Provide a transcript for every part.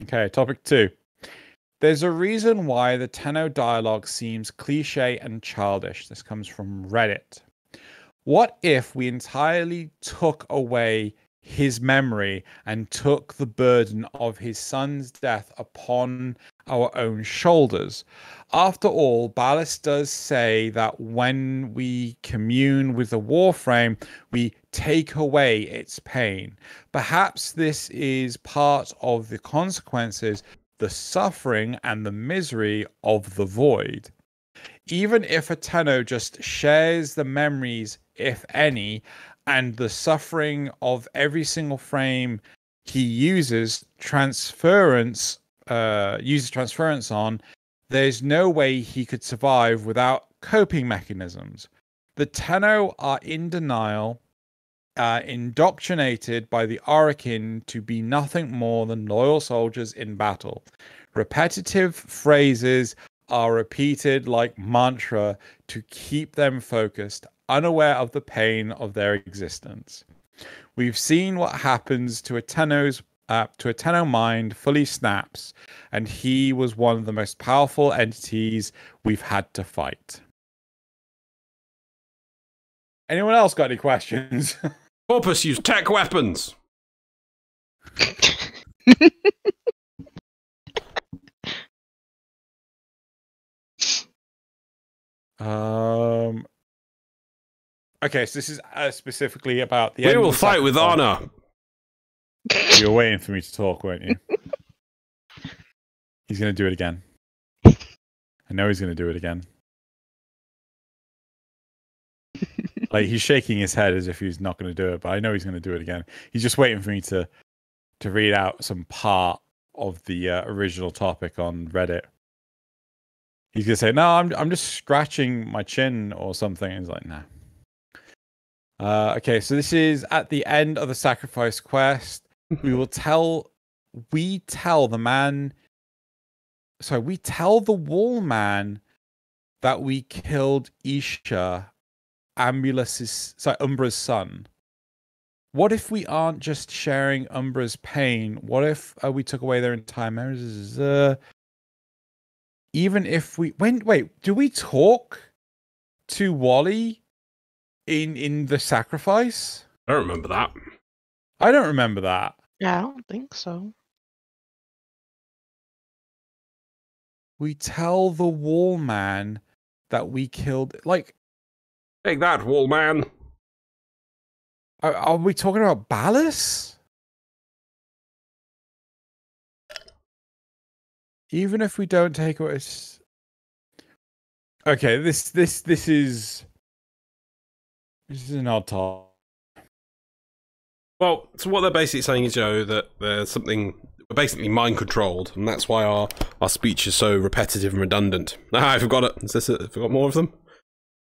Okay, topic 2. There's a reason why the Tenno dialogue seems cliche and childish. This comes from Reddit. What if we entirely took away his memory and took the burden of his son's death upon our own shoulders? After all, Ballas does say that when we commune with the Warframe, we take away its pain. Perhaps this is part of the consequences, the suffering and the misery of the void. Even if a Tenno just shares the memories, if any, and the suffering of every single frame he uses transference on, there's no way he could survive without coping mechanisms. The Tenno are in denial, indoctrinated by the Orokin to be nothing more than loyal soldiers in battle. Repetitive phrases are repeated like mantra to keep them focused, unaware of the pain of their existence. We've seen what happens to a Tenno mind fully snaps, and he was one of the most powerful entities we've had to fight. Anyone else got any questions? Corpus use tech weapons. Okay, so this is specifically about the We end will of the fight with sacrifice. honor. You were waiting for me to talk, weren't you? He's going to do it again. I know he's going to do it again. Like, he's shaking his head as if he's not going to do it, but I know he's going to do it again. He's just waiting for me to read out some part of the original topic on Reddit. He's going to say, no, I'm just scratching my chin or something. And he's like, nah. Okay, so this is at the end of the sacrifice quest. We tell the wall man that we killed Isha, Umbra's son. What if we aren't just sharing Umbra's pain? What if we took away their entire memories? Even if we wait, do we talk to Wally in the sacrifice? I don't remember that. I don't remember that. Yeah, I don't think so. We tell the wall man that we killed. Like, take that, wall man. Are we talking about Ballas? Even if we don't take away. Okay, this is an odd talk. Well, so what they're basically saying is, Joe, that there's something, we're basically mind controlled, and that's why our speech is so repetitive and redundant. Ah, I forgot it. Is this it? I forgot more of them?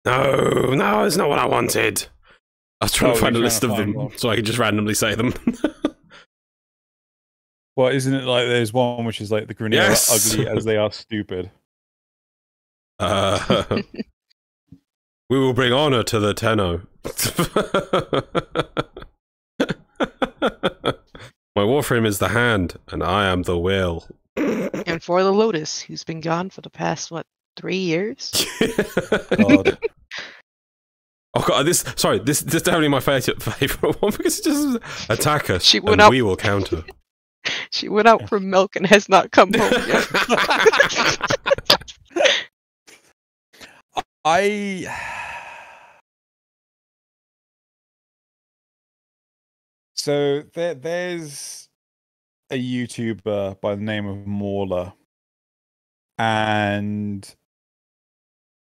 No, it's not what I wanted. I was trying to find a list of them so I could just randomly say them. Well, isn't it like there's one which is like the Grineer are ugly as they are stupid? We will bring honor to the Tenno. My Warframe is the hand, and I am the will. And for the Lotus, who's been gone for the past, 3 years? God. Oh god, this is definitely my favorite one because it just attack us and we will counter. She went out for milk and has not come home yet. So there's a YouTuber by the name of Mauler, and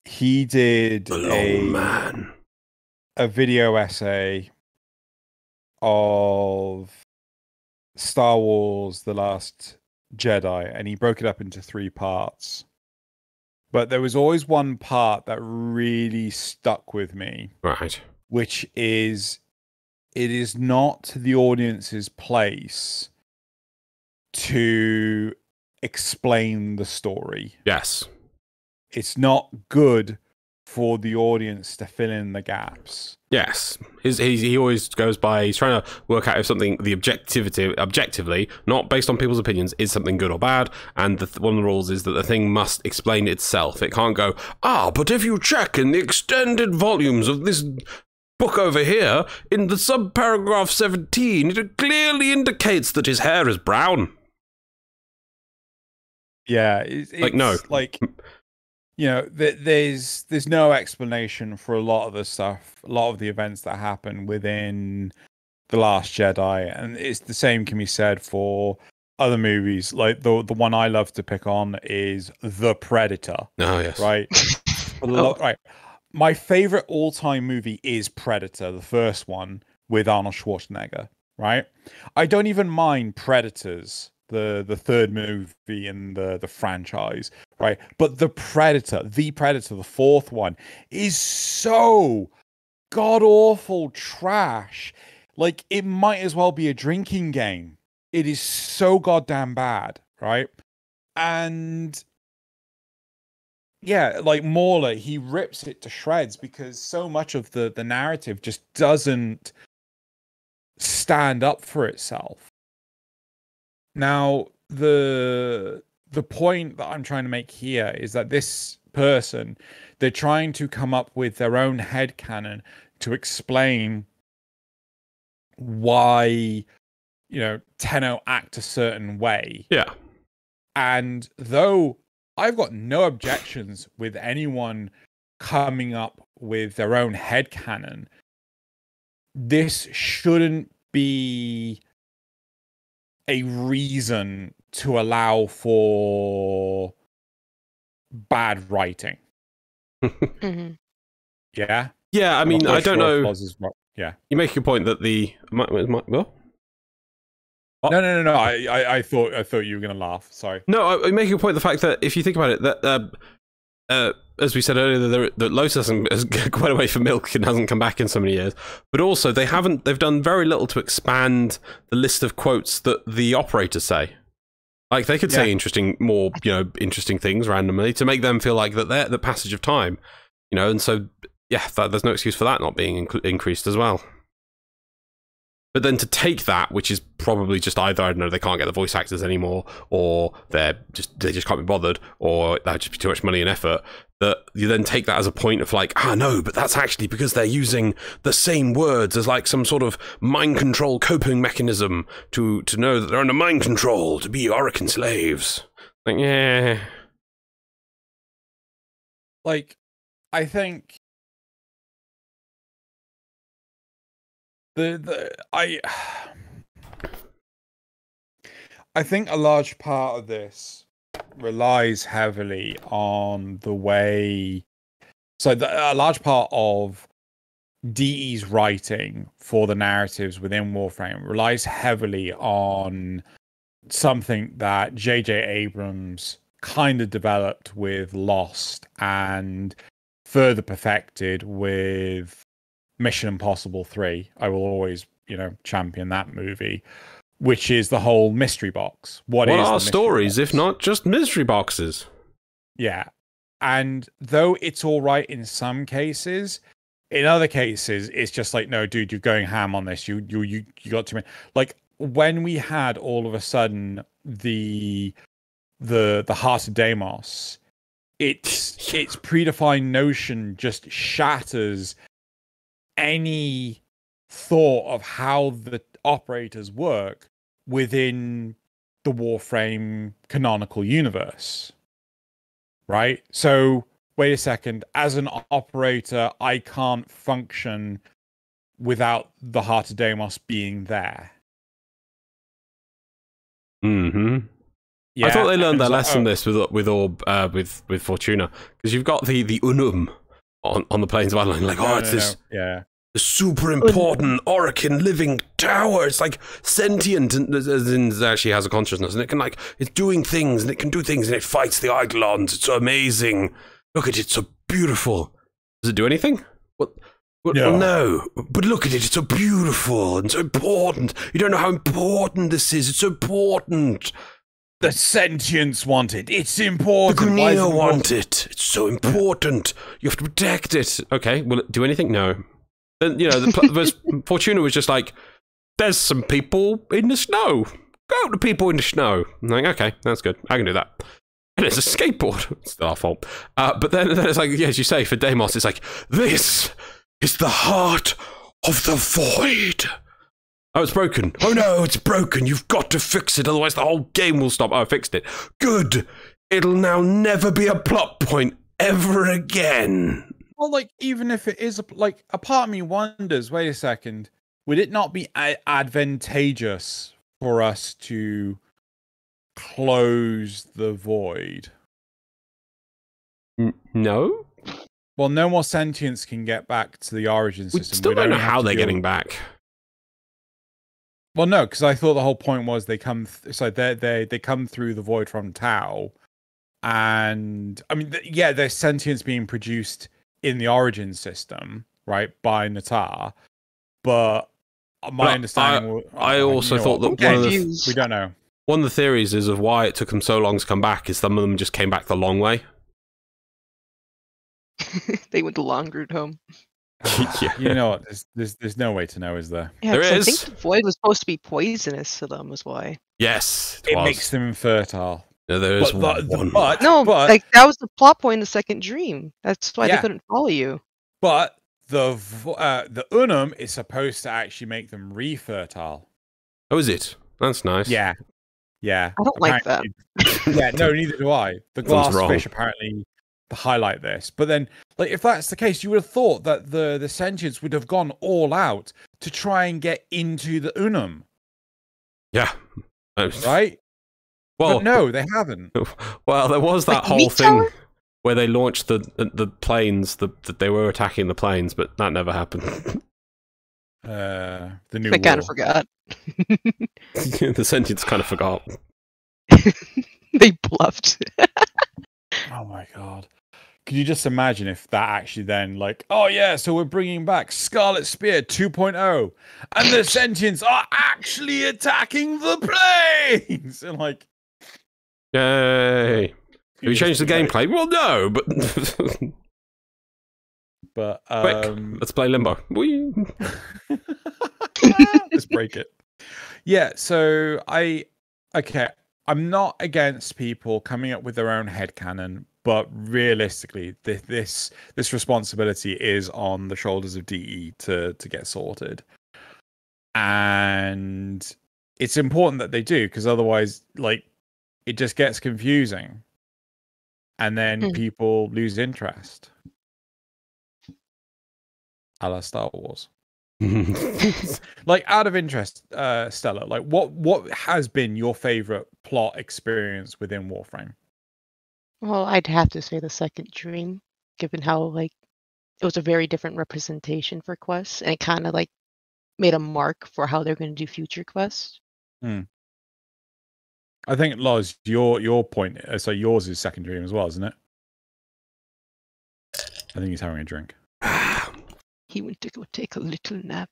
he did a video essay of Star Wars The Last Jedi, and he broke it up into 3 parts. But there was always one part that really stuck with me. Right. Which is, it is not the audience's place to explain the story. Yes. It's not good for the audience to fill in the gaps. Yes, he always goes by, he's trying to work out if something, the objectively, not based on people's opinions, is something good or bad, and one of the rules is that the thing must explain itself. It can't go, but if you check in the extended volumes of this book over here, in the subparagraph 17, it clearly indicates that his hair is brown. Yeah, it's no. Like, you know, there's no explanation for a lot of the stuff, a lot of the events that happen within The Last Jedi, and it's the same can be said for other movies. Like the one I love to pick on is The Predator. Oh yes, right, right. My favorite all-time movie is Predator, the first one with Arnold Schwarzenegger. Right, I don't even mind Predators, the third movie in the franchise, right? But the Predator, the fourth one, is so god awful trash. Like, it might as well be a drinking game. It is so goddamn bad, right? And yeah, like Mauler, he rips it to shreds because so much of the narrative just doesn't stand up for itself. Now, the point that I'm trying to make here is that this person, they're trying to come up with their own headcanon to explain why, you know, Tenno act a certain way. Yeah. And though I've got no objections with anyone coming up with their own headcanon, this shouldn't be a reason to allow for bad writing. Mm-hmm. Yeah? Yeah, I mean, I don't know. Yeah. You make your point that the... Well? No. I thought you were going to laugh. Sorry. No, I make your point the fact that if you think about it, that as we said earlier, that Lotus has quite away from milk and hasn't come back in so many years. But also, they've done very little to expand the list of quotes that the operators say. Like, they could say more interesting things randomly to make them feel like that they're the passage of time, you know. And so, yeah, there's no excuse for that not being increased as well. But then to take that, which is probably just either, I don't know, they can't get the voice actors anymore, or they just can't be bothered, or that would just be too much money and effort, that you then take that as a point of like, no, but that's actually because they're using the same words as like some sort of mind control coping mechanism to know that they're under mind control, to be Orokin slaves. Like, yeah. Like, I think I think a large part of this relies heavily on the way. So a large part of DE's writing for the narratives within Warframe relies heavily on something that J.J. Abrams kind of developed with Lost and further perfected with Mission Impossible 3. I will always, champion that movie, which is the whole mystery box. What are stories if not just mystery boxes? Yeah. And though it's all right in some cases, in other cases, it's just like, no, dude, you're going ham on this. You got too many. Like, when we had all of a sudden the Heart of Deimos, its predefined notion just shatters any thought of how the operators work within the Warframe canonical universe. Right? So, wait a second. As an operator, I can't function without the Heart of Deimos being there. Mm-hmm. Yeah, I thought they learned their lesson with Fortuna, because you've got the Unum on the plains of Adeline, like, the super important Orokin living tower. It's like sentient, and it actually has a consciousness, and it can it's doing things, and it can do things, and it fights the Eidolons. It's so amazing. Look at it, it's so beautiful. Does it do anything? What? No. Well, no, but look at it, it's so beautiful and so important. You don't know how important this is. It's so important. The sentients want it. It's The important. Why is it Gruneo important? want it. It's so important. You have to protect it. Okay, will it do anything? No. Then, you know, Fortuna was just like, there's some people in the snow. Go to people in the snow. I'm like, okay, that's good. I can do that. And it's a skateboard. It's our fault. But then it's like, yeah, as you say, for Deimos, it's like, this is the heart of the void. Oh, it's broken. Oh no, it's broken. You've got to fix it, otherwise the whole game will stop. Oh, I fixed it. Good. It'll now never be a plot point ever again. Well, like, even if it is, like, a part of me wonders, wait a second, would it not be advantageous for us to close the void? No? Well, no more sentients can get back to the origin We system. still don't don't know have how to they're deal getting with- back. Well, no, because I thought the whole point was they come. So they come through the void from Tau, and I mean, yeah, there's sentience being produced in the origin system, right, by Natar, but my Well, understanding. I also thought that I'm one of the confused. we don't know. One of the theories is of why it took them so long to come back is some of them just came back the long way. They went the long route home. Yeah. You know what? There's no way to know, is there? Yeah, There 'cause I is. think the void was supposed to be poisonous to them, is why. Yes, It was. makes them infertile. No, there is but one. No, but like that was the plot point in the second dream. That's why Yeah. they couldn't follow you. but the Unum is supposed to actually make them refertile. Oh, is it? That's nice. Yeah. I don't like that. Yeah, no, neither do I. The Something's glass wrong. fish apparently highlight this. But then, like, if that's the case, you would have thought that the sentients would have gone all out to try and get into the Unum, Yeah. right? Well, But no, they haven't. well, there was that Like whole Meat thing Tower? where they launched the planes. That they were attacking the planes, but that never happened. The new I kind war. of forgot. The sentients kind of forgot. They bluffed. Oh my god. Could you just imagine if that actually then, like, oh yeah, so we're bringing back Scarlet Spear 2.0, and the sentients are actually attacking the planes, and like, Yay! Have you just changed the be like- gameplay? Well, no, but But quick, let's play Limbo. Whee! let's break it. Yeah, so I'm not against people coming up with their own headcanon, but realistically, this responsibility is on the shoulders of DE to get sorted. And it's important that they do, because otherwise, like, it just gets confusing. And then Hmm. people lose interest. A la Star Wars. Like, out of interest, Stella, like, what has been your favorite plot experience within Warframe? Well, I'd have to say the second dream, given how like it was a very different representation for quests, and it kind of like made a mark for how they're going to do future quests. I think, Loz, your point, so yours is second dream as well, isn't it? I think he's having a drink. He went to go take a little nap.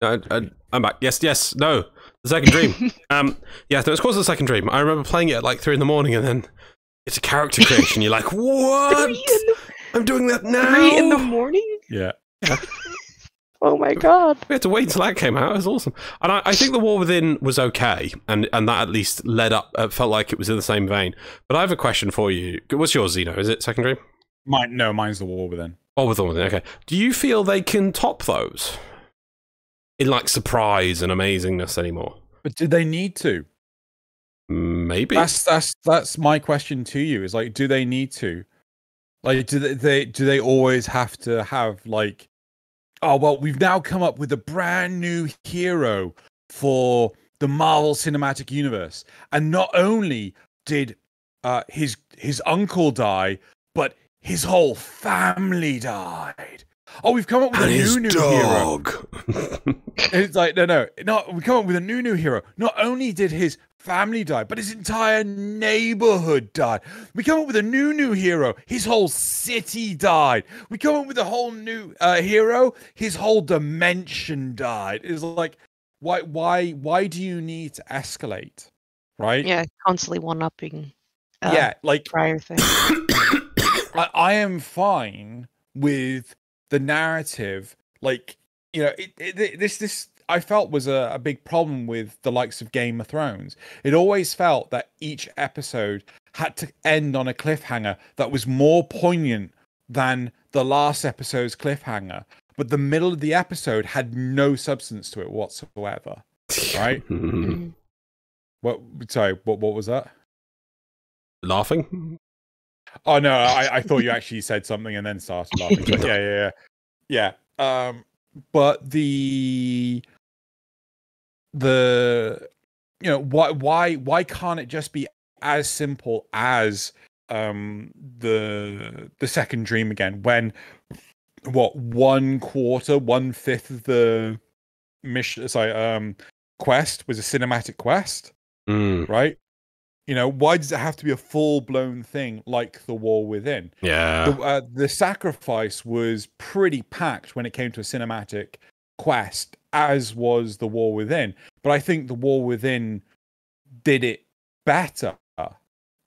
I'm back. Yes, no. The second dream. Yeah, no, it's called the second dream. I remember playing it at like 3 in the morning, and then it's a character creation. You're like, what? I'm doing that now. 3 in the morning? Yeah. Oh my god. We had to wait until that came out. It was awesome. And I think The War Within was okay, and that at least led up, felt like it was in the same vein. But I have a question for you. What's yours, Zeno? Is it second dream? Mine's the War Within. Oh, with The War Within, okay. Do you feel they can top those? In like surprise and amazingness anymore? But do they need to? Maybe. That's my question to you. Is like, do they need to? Like, do they always have to have, like, oh well, we've now come up with a brand new hero for the Marvel Cinematic Universe, and not only did his uncle die, but his whole family died. Oh, we've come up with and a his new dog. hero. It's like, no, we come up with a new hero. Not only did his family die, but his entire neighborhood died. We come up with a new hero. His whole city died. We come up with a whole new hero. His whole dimension died. It's like, why do you need to escalate, right? Yeah, constantly one-upping Yeah, like prior thing. I am fine with the narrative. Like, you know, this I felt was a big problem with the likes of Game of Thrones. It always felt that each episode had to end on a cliffhanger that was more poignant than the last episode's cliffhanger. But the middle of the episode had no substance to it whatsoever. Right? Mhm. What? Sorry, what was that? Laughing? Oh no, I thought you actually said something and then started laughing. But yeah. But the you know, why can't it just be as simple as the second dream again? When what 1/5 of the mission, quest was a cinematic quest, right? You know, why does it have to be a full-blown thing like The War Within? Yeah. The sacrifice was pretty packed when it came to a cinematic quest, as was The War Within. But I think The War Within did it better.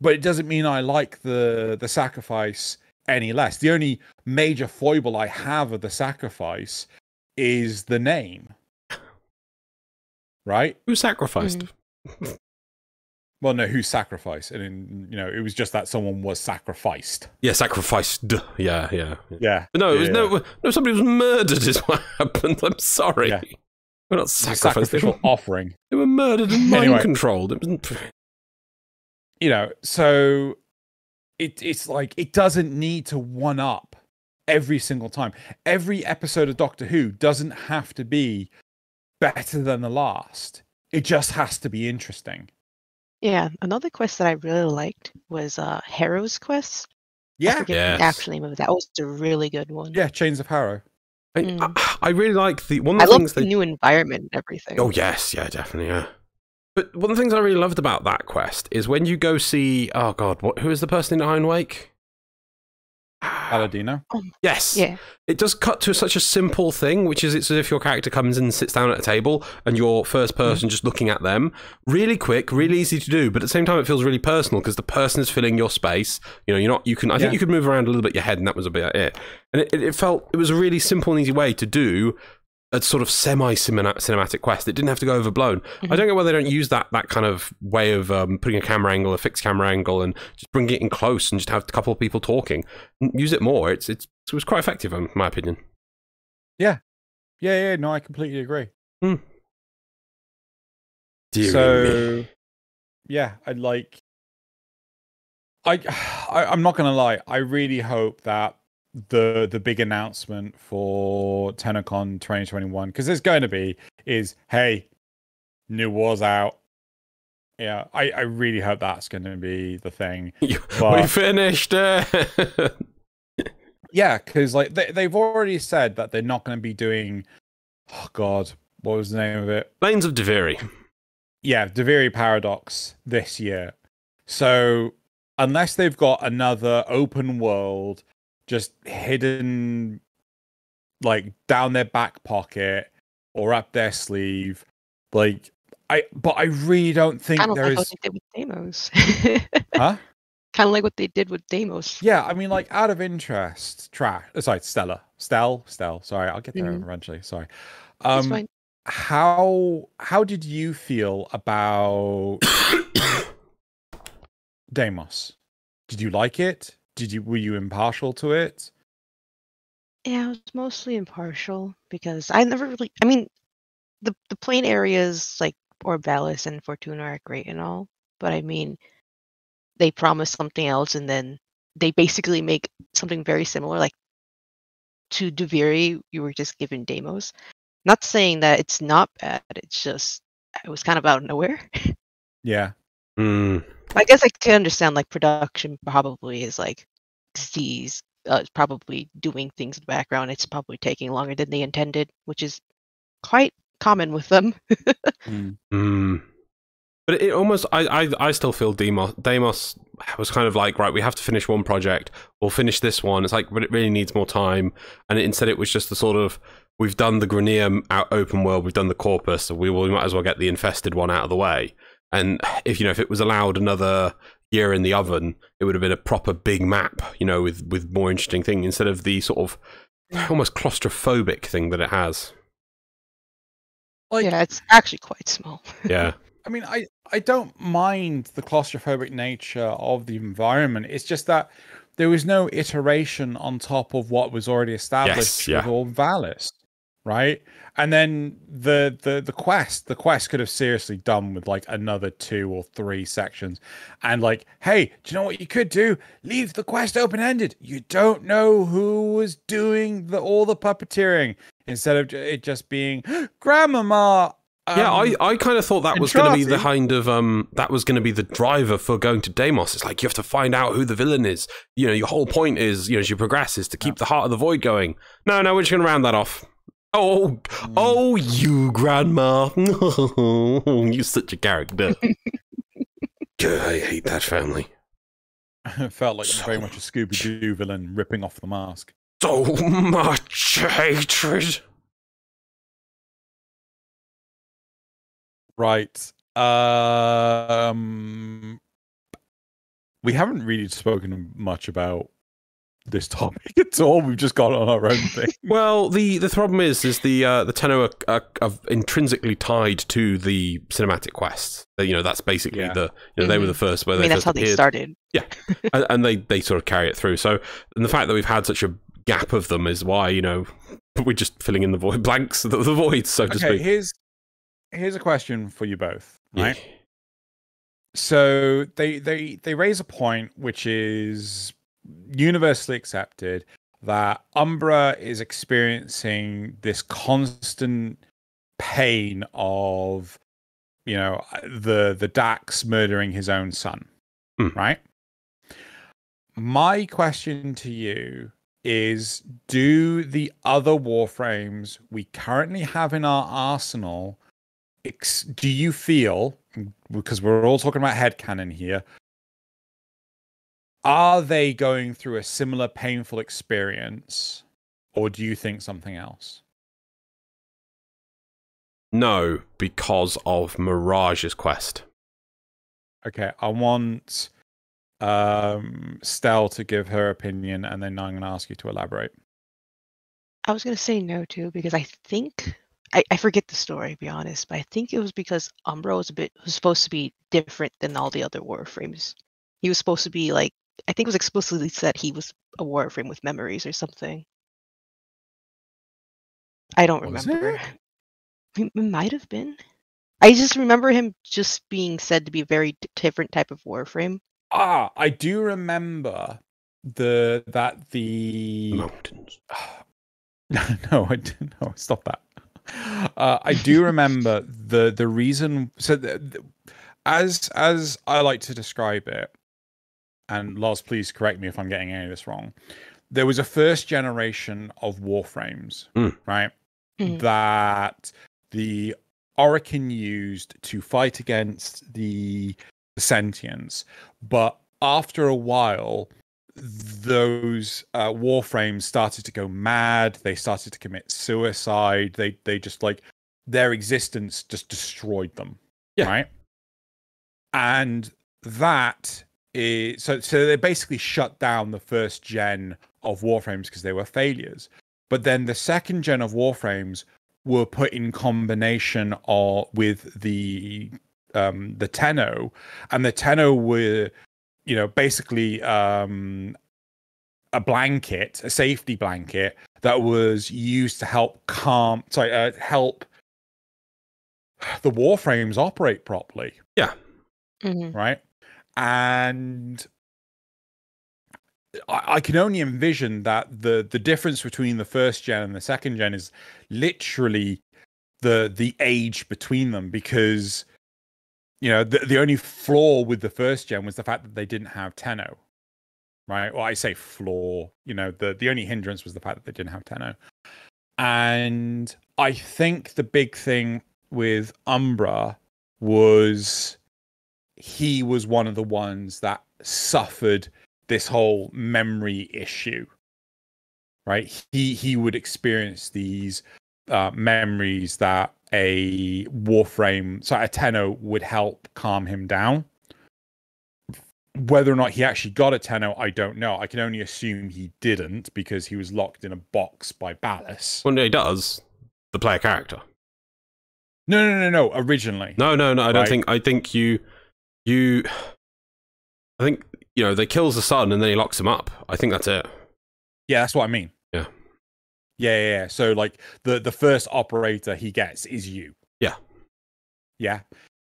But it doesn't mean I like the sacrifice any less. The only major foible I have of the sacrifice is the name. Right? Who sacrificed? Well, no, who sacrificed? And you know, it was just that someone was sacrificed. Yeah, sacrificed. Yeah. Yeah. But no, it was no. Somebody was murdered. Is what happened. I'm sorry. Yeah. We're not sacrificed. Sacrificial offering. They were murdered and mind controlled. It wasn't. You know, so it's like it doesn't need to one up every single time. Every episode of Doctor Who doesn't have to be better than the last. It just has to be interesting. Yeah, another quest that I really liked was Harrow's quest. Yeah, I forget the actual name of it. That was a really good one. Yeah, Chains of Harrow. I really like one of I the things love the new environment and everything. Oh yes, yeah, definitely, yeah. But one of the things I really loved about that quest is when you go see, oh god, who is the person in Iron Wake? Aladino. Yes. Yeah. It does cut to such a simple thing, which is it's as if your character comes in and sits down at a table and you're first person just looking at them. Really quick, really easy to do, but at the same time it feels really personal because the person is filling your space. You know, I think you could move around a little bit your head and that was about it. And it felt, it was a really simple and easy way to do a sort of semi-cinematic quest. It didn't have to go overblown. I don't get why they don't use that kind of way of putting a camera angle, a fixed camera angle, and just bring it in close and just have a couple of people talking. Use it more. It was quite effective, in my opinion. Yeah. No, I completely agree. Dear me. Yeah, I'm not gonna lie. I really hope that the big announcement for TennoCon 2021, because there's going to be, is, hey, new war's out. Yeah, I really hope that's going to be the thing. We finished it. Yeah, because like they've already said that they're not going to be doing, oh god, what was the name of it? Lanes of Deviri. Yeah, Deviri Paradox this year. So unless they've got another open world just hidden like down their back pocket or up their sleeve, like I really don't think kind of there like is. what they did with Deimos. Huh? Kind of like what they did with Deimos. Yeah, I mean, like, out of interest, Stella. Sorry, I'll get there eventually. Sorry. It's fine. How did you feel about Deimos? Did you like it? Were you impartial to it? Yeah, I was mostly impartial because I never really. I mean, the plain areas like Orbalis and Fortuna are great and all, but I mean, they promise something else and then they basically make something very similar. Like to Deviri, you were just given Deimos. Not saying that it's not bad. It's just it was kind of out of nowhere. Yeah. I guess I can understand like production probably is like C's probably doing things in the background. It's probably taking longer than they intended, which is quite common with them. But it almost, I still feel Deimos was kind of like, right, we have to finish one project, we'll finish this one. It's like, but it really needs more time. And instead it was just the sort of, we've done the Grenier open world, we've done the Corpus, so we might as well get the infested one out of the way. And if it was allowed another year in the oven, it would have been a proper big map, with more interesting thing instead of the sort of almost claustrophobic thing that it has. Like, yeah, it's actually quite small. Yeah. I mean, I don't mind the claustrophobic nature of the environment. It's just that there was no iteration on top of what was already established with all Valis, right? And then the quest could have seriously done with like another 2 or 3 sections, and like, hey, do you know what you could do? Leave the quest open ended. You don't know who was doing all the puppeteering, instead of it just being Grandmama. Yeah, I kind of thought that was going to be the Entrati. kind of that was going to be the driver for going to Deimos. It's like you have to find out who the villain is. Your whole point is, as you progress, is to keep the Heart of the Void going. No, we're just going to round that off. Oh, you grandma! You're such a character. I hate that family. It felt like very much a Scooby-Doo villain ripping off the mask. So much hatred. Right. We haven't really spoken much about this topic at all. We've just got on our own thing. Well, the problem is the Tenno are intrinsically tied to the cinematic quests. That's basically they were the first where that's how they started. Yeah, and they sort of carry it through. So, and the fact that we've had such a gap of them is why we're just filling in the void blanks, the voids, so to speak. Here's a question for you both, right? Yeah. So they raise a point which is universally accepted, that Umbra is experiencing this constant pain of the Dax murdering his own son, right? My question to you is, do the other warframes we currently have in our arsenal, do you feel, because we're all talking about headcanon here, are they going through a similar painful experience, or do you think something else? No, because of Mirage's quest. Okay, I want Stell to give her opinion, and then I'm going to ask you to elaborate. I was going to say no too, because I think I forget the story, to be honest, but I think it was because Umbra was supposed to be different than all the other warframes. He was supposed to be like, I think it was explicitly said he was a warframe with memories or something. I don't remember. It might have been. I just remember him just being said to be a very different type of warframe. I do remember the mountains. No, I didn't. No, stop that. I do remember the reason. So, as I like to describe it, and Lars, please correct me if I'm getting any of this wrong. There was a first generation of warframes, right? That the Orokin used to fight against the sentients, but after a while, those warframes started to go mad. They started to commit suicide. They just, like, their existence just destroyed them. Yeah. Right. And that is so they basically shut down the first gen of warframes because they were failures. But then the second gen of warframes were put in combination with the Tenno, and the Tenno were, basically a blanket, a safety blanket that was used to help help the warframes operate properly. Yeah. Right. And I can only envision that the difference between the first gen and the second gen is literally the age between them, because the only flaw with the first gen was the fact that they didn't have Tenno, right? Well, I say flaw, the only hindrance was the fact that they didn't have Tenno. And I think the big thing with Umbra was he was one of the ones that suffered this whole memory issue, right? He would experience these memories that a Warframe, so a Tenno would help calm him down. Whether or not he actually got a Tenno, I don't know. I can only assume he didn't because he was locked in a box by Ballas. Well, no, he does. The player character. No. Originally. No. I don't think. I think you. I think they kills the son and then he locks him up. I think that's it. Yeah, that's what I mean. Yeah. Yeah. So like the first operator he gets is you. Yeah. Yeah.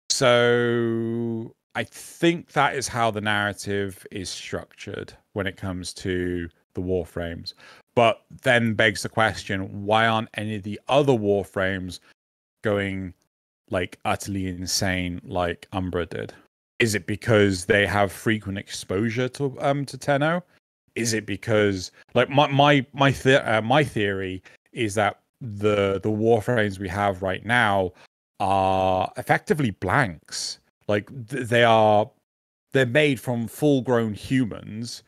So I think that is how the narrative is structured when it comes to the Warframes. But then begs the question, why aren't any of the other Warframes going like utterly insane like Umbra did? Is it because they have frequent exposure to Tenno? Is it because like my theory is that the Warframes we have right now are effectively blanks. Like they're made from full-grown humans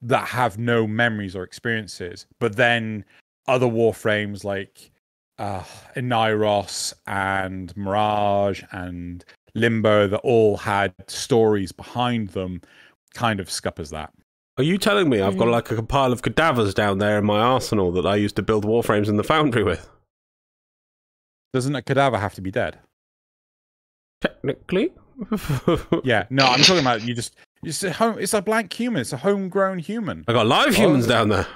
that have no memories or experiences. But then other Warframes like Inairos and Mirage and Limbo that all had stories behind them kind of scuppers that. Are you telling me I've got like a pile of cadavers down there in my arsenal that I used to build Warframes in the Foundry with? Doesn't a cadaver have to be dead? Technically. Yeah, no, I'm talking about it's a blank human. It's a homegrown human. I got live humans down there.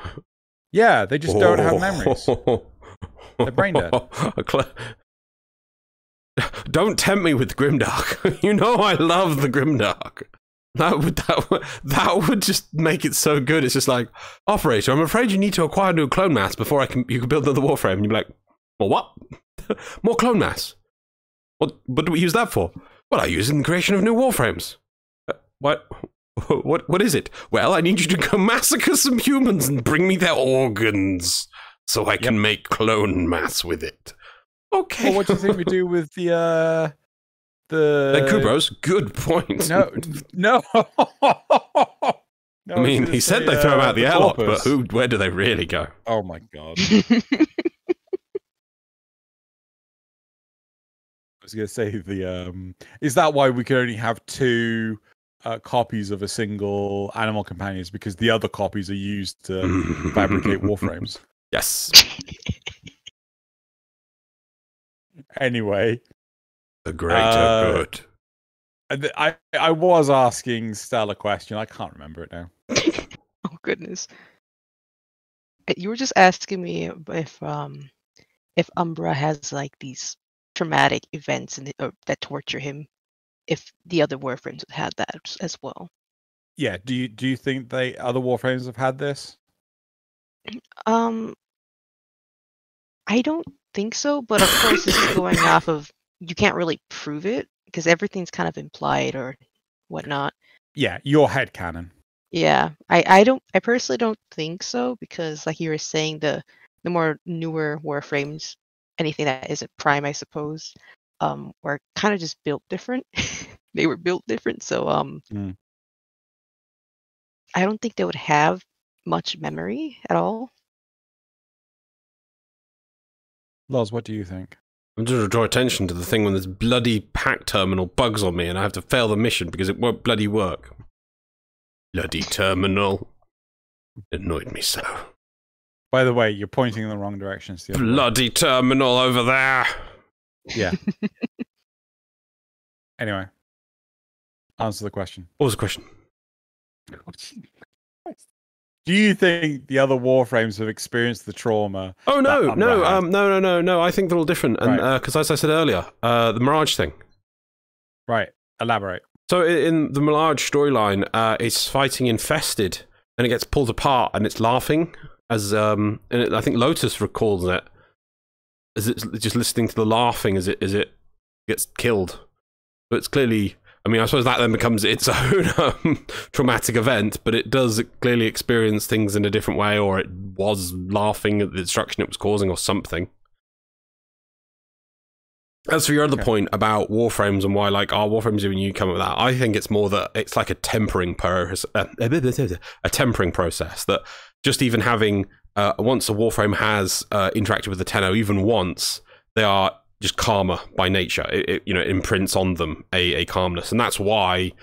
Yeah, they just don't have memories. They're brain dead. Don't tempt me with Grimdark. You know I love the Grimdark. That would just make it so good. It's just like, operator, I'm afraid you need to acquire new clone mass before you can build another Warframe. And you'd be like, well, what? More clone mass? What do we use that for? Well, I use it in the creation of new Warframes. What is it? Well, I need you to go massacre some humans and bring me their organs so I can make clone mass with it. Okay. Well, what do you think we do with the Kubros? Good point. No. I mean, he said they throw him out the airlock, but where do they really go? Oh my god. I was going to say is that why we can only have 2 copies of a single animal companions, because the other copies are used to fabricate Warframes? Yes. Anyway, the greater good. I was asking Stella a question. I can't remember it now. Oh goodness! You were just asking me if Umbra has like these traumatic events that torture him. If the other Warframes have had that as well. Yeah. Do you think other Warframes have had this? I don't think so, but of course this is going off of, you can't really prove it because everything's kind of implied or whatnot. Yeah, your headcanon. Yeah, I personally don't think so, because like you were saying, the more newer Warframes, anything that isn't Prime, I suppose, were kind of just built different. They were built different, so I don't think they would have much memory at all. Loz, what do you think? I'm just to draw attention to the thing when this bloody pack terminal bugs on me and I have to fail the mission because it won't bloody work. Bloody terminal. It annoyed me so. By the way, you're pointing in the wrong direction. Bloody terminal over there. Yeah. Anyway. Answer the question. What was the question? Do you think the other Warframes have experienced the trauma? Oh no! I think they're all different, and because as I said earlier, the Mirage thing. Right. Elaborate. So in the Mirage storyline, it's fighting Infested, and it gets pulled apart, and it's laughing as and I think Lotus recalls it as it's just listening to the laughing as it gets killed. But it's clearly. I mean, I suppose that then becomes its own traumatic event, but it does clearly experience things in a different way, or it was laughing at the destruction it was causing, or something. As for your other point about Warframes and why, like, Warframes when you come up with that, I think it's more that it's like a tempering process. A tempering process that just even having once a Warframe has interacted with the Tenno, even once, they are just calmer by nature. It you know, imprints on them a calmness, and that's why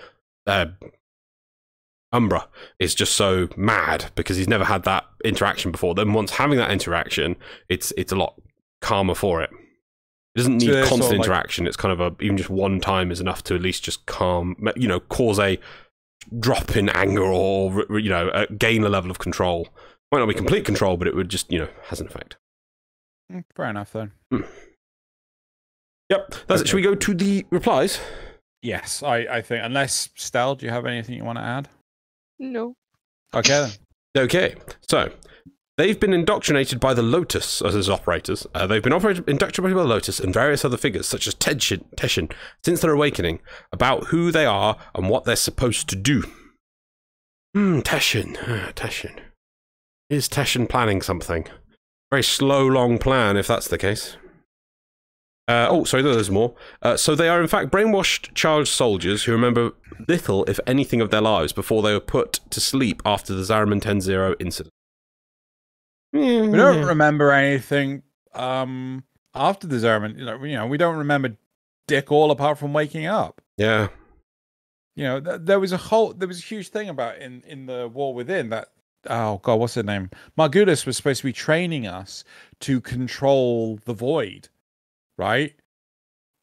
Umbra is just so mad, because he's never had that interaction before. Then once having that interaction, it's a lot calmer for it. It doesn't need constant sort of interaction. It's kind of even just one time is enough to at least just calm, you know, cause a drop in anger, or, you know, gain a level of control. Might not be complete control, but it would just, you know, has an effect. Fair enough, then. Yep, that's it. Should we go to the replies? Yes, I think. Unless, Stel, do you have anything you want to add? No. Okay, then. Okay, so they've been indoctrinated by the Lotus as operators. They've been indoctrinated by the Lotus and various other figures, such as Teshin, since their awakening, about who they are and what they're supposed to do. Teshin. Teshin. Is Teshin planning something? Very slow, long plan, if that's the case. Oh, sorry, there's more. So they are, in fact, brainwashed child soldiers who remember little, if anything, of their lives before they were put to sleep after the Zariman 10-0 incident. We don't remember anything after the Zariman. You know, we don't remember dick all apart from waking up. Yeah. You know, there was a huge thing about in the War Within that, oh god, what's her name? Margulis was supposed to be training us to control the void, right?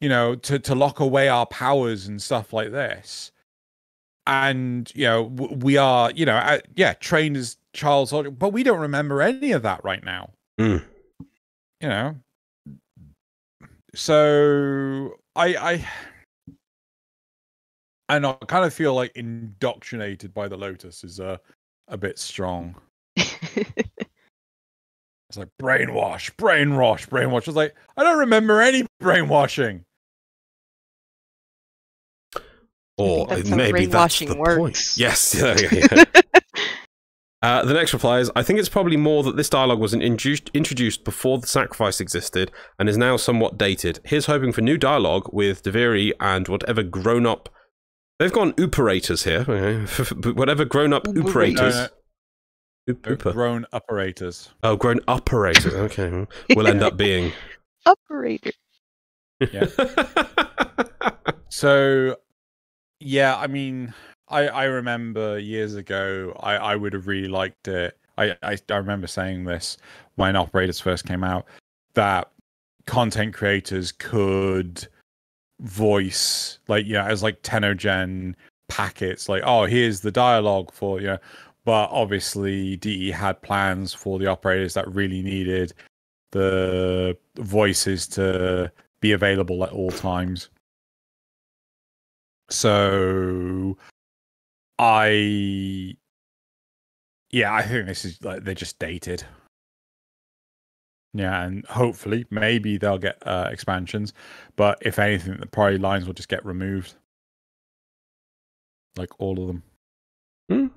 You know, to lock away our powers and stuff like this. And, you know, we are, you know, trained as child soldiers, but we don't remember any of that right now. You know? So, I kind of feel like indoctrinated by the Lotus is a bit strong. It's like brainwash. I was like, I don't remember any brainwashing. Or maybe that's the point. Yes. The next reply is, I think it's probably more that this dialogue was introduced before the sacrifice existed and is now somewhat dated. Here's hoping for new dialogue with Deviri and whatever grown-up... They've gone operators here. Okay. Whatever grown-up operators... Grown operators. Oh, grown operators. Okay. Will end up being... Operator. Yeah. So... Yeah, I mean, I remember years ago, I would have really liked it. I remember saying this when Operators first came out, that content creators could voice, like, you know, as like Tenogen packets, like, oh, here's the dialogue for, you know, but obviously DE had plans for the operators that really needed the voices to be available at all times. So I think this is like, they're just dated. Yeah, and hopefully maybe they'll get expansions, but if anything, the priority lines will just get removed, like all of them.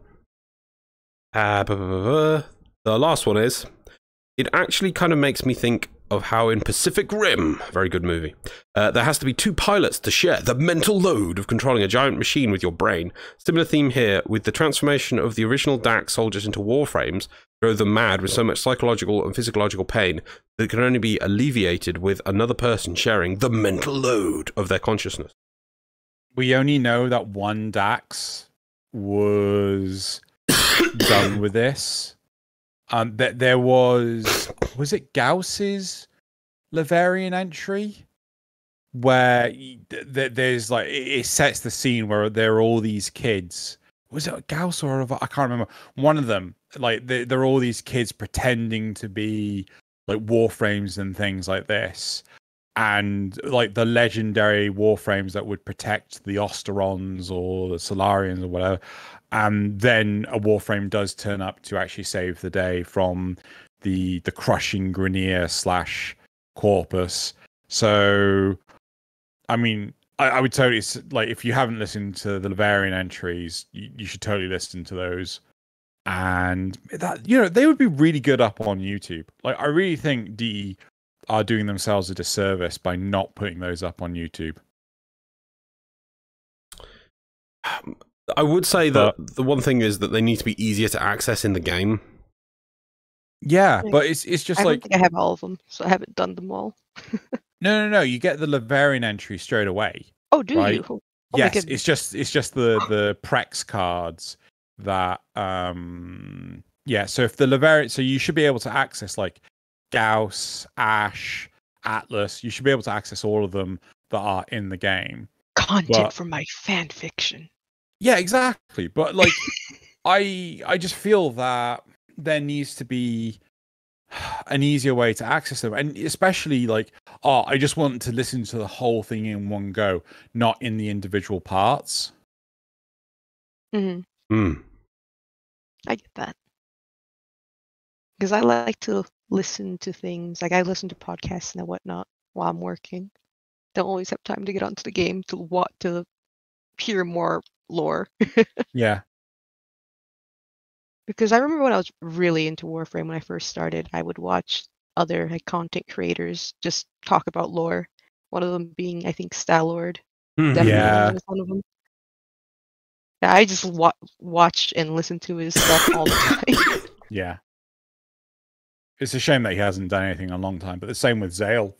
The last one is, it actually kind of makes me think of how in Pacific Rim, very good movie, there has to be two pilots to share the mental load of controlling a giant machine with your brain. Similar theme here, with the transformation of the original DAC soldiers into warframes, drove them mad with so much psychological and physiological pain that can only be alleviated with another person sharing the mental load of their consciousness. We only know that one Dax was done with this. There was it Gauss's Laverian entry where there's like, it sets the scene where there are all these kids. Was it Gauss or I can't remember. One of them, like there are all these kids pretending to be like warframes and things like this, and like the legendary warframes that would protect the Osterons or the Solarians or whatever. And then a warframe does turn up to actually save the day from the crushing Grineer / Corpus. So, I mean, I would totally, like, if you haven't listened to the Laverian entries, you should totally listen to those. And that, you know, they would be really good up on YouTube. Like, I really think DE are doing themselves a disservice by not putting those up on YouTube. I would say that the one thing is that they need to be easier to access in the game. Yeah, but it's just I like... don't think I have all of them, so I haven't done them all. No. You get the Laverian entry straight away. Oh, do Right? you? Oh my Yes, goodness. it's just the Prex cards that yeah. So if the Laverian, so you should be able to access like Gauss, Ash, Atlas. You should be able to access all of them that are in the game. Content But for my fan fiction. yeah, exactly. But like, I just feel that there needs to be an easier way to access them, and especially like, oh, I just want to listen to the whole thing in one go, not in the individual parts. Hmm. Hmm. I get that. Because I like to listen to things. Like I listen to podcasts and whatnot while I'm working. Don't always have time to get onto the game to hear more lore. Yeah. Because I remember when I was really into Warframe when I first started, I would watch other like content creators just talk about lore. One of them being, I think, Star-Lord. Definitely Yeah. was one of them. Yeah, I just watch and listen to his stuff all the time. Yeah. It's a shame that he hasn't done anything in a long time, but the same with Zale.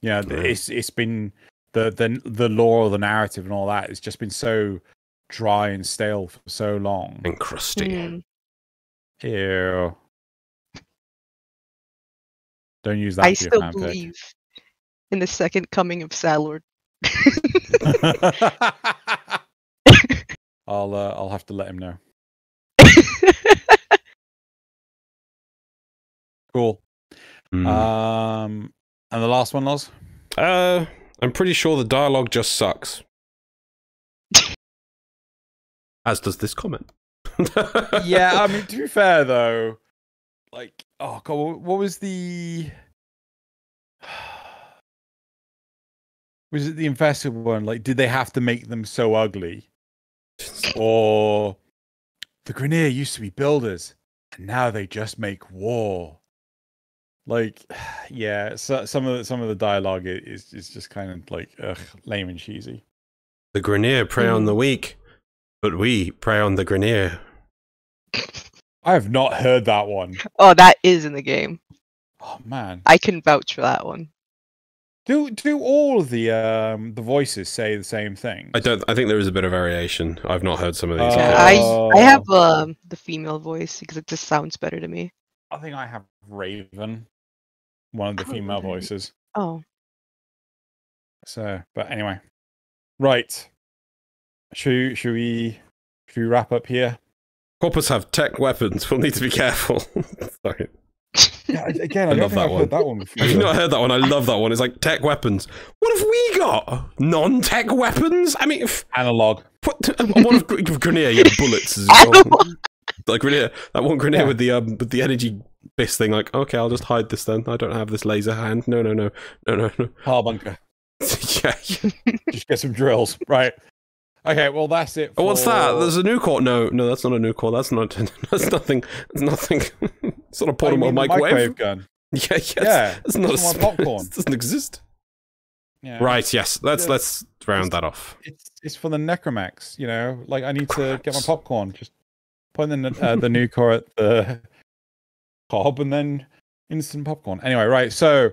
Yeah, it's been the lore or the narrative and all that. It's just been so dry and stale for so long. And crusty. Mm. Ew. Don't use that I for your still fanfic. believe in the second coming of Star-Lord. I'll have to let him know. Cool. And the last one, Loz? I'm pretty sure the dialogue just sucks. As does this comment. Yeah, I mean, to be fair though, like, oh god, what was the? Was it the Infested one? Like, did they have to make them so ugly? Or the Grineer used to be builders, and now they just make war. Like, yeah, so some of the dialogue is just kind of like lame and cheesy. The Grineer prey on the weak, but we prey on the Grineer. I have not heard that one. Oh, that is in the game. Oh man, I can vouch for that one. Do all of the voices say the same thing? I think there is a bit of variation. I've not heard some of these. I have the female voice because it just sounds better to me. I think I have Raven, one of the female voices. Oh. So, but anyway, right. Should we wrap up here? Corpus have tech weapons. We'll need to be careful. Sorry. Yeah, again, I don't think I've heard that one before. Have you not heard that one? I love that one. It's like tech weapons. What have we got? Non-tech weapons? I mean, analog. One of Grineer, you have bullets as well. Like Grineer, that one Grineer with the energy fist thing. Like, okay, I'll just hide this then. I don't have this laser hand. No. Power bunker. Yeah. Just get some drills, right? Okay, well that's it. Oh, what's that? There's a new core. No, that's not a new core. That's nothing. That's nothing. It's not a portable microwave gun. Yeah. It's not a popcorn. It doesn't exist. Yeah. Right. Yes. Let's round that off. It's for the Necromax. You know, like I need to get my popcorn. Just put in the new core at the hob and then instant popcorn. Anyway, right. So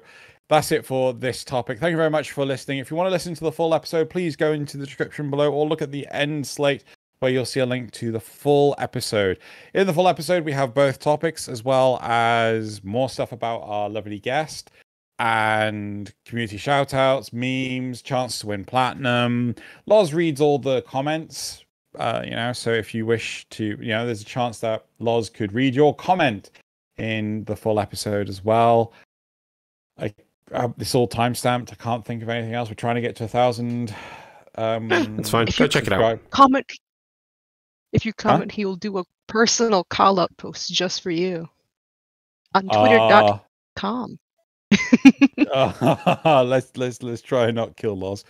that's it for this topic. Thank you very much for listening. If you want to listen to the full episode, please go into the description below or look at the end slate where you'll see a link to the full episode. In the full episode, we have both topics as well as more stuff about our lovely guest and community shoutouts, memes, chance to win platinum. Loz reads all the comments, so if you wish to, there's a chance that Loz could read your comment in the full episode as well. It's all time-stamped. I can't think of anything else. We're trying to get to 1,000. It's fine. Go check it out. Comment. If you comment, he will do a personal call-out post just for you on Twitter.com. Let's try and not kill Loz.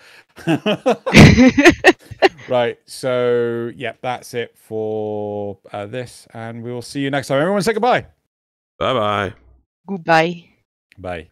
Right. So that's it for this, and we will see you next time. Everyone, say goodbye. Bye. Goodbye. Bye.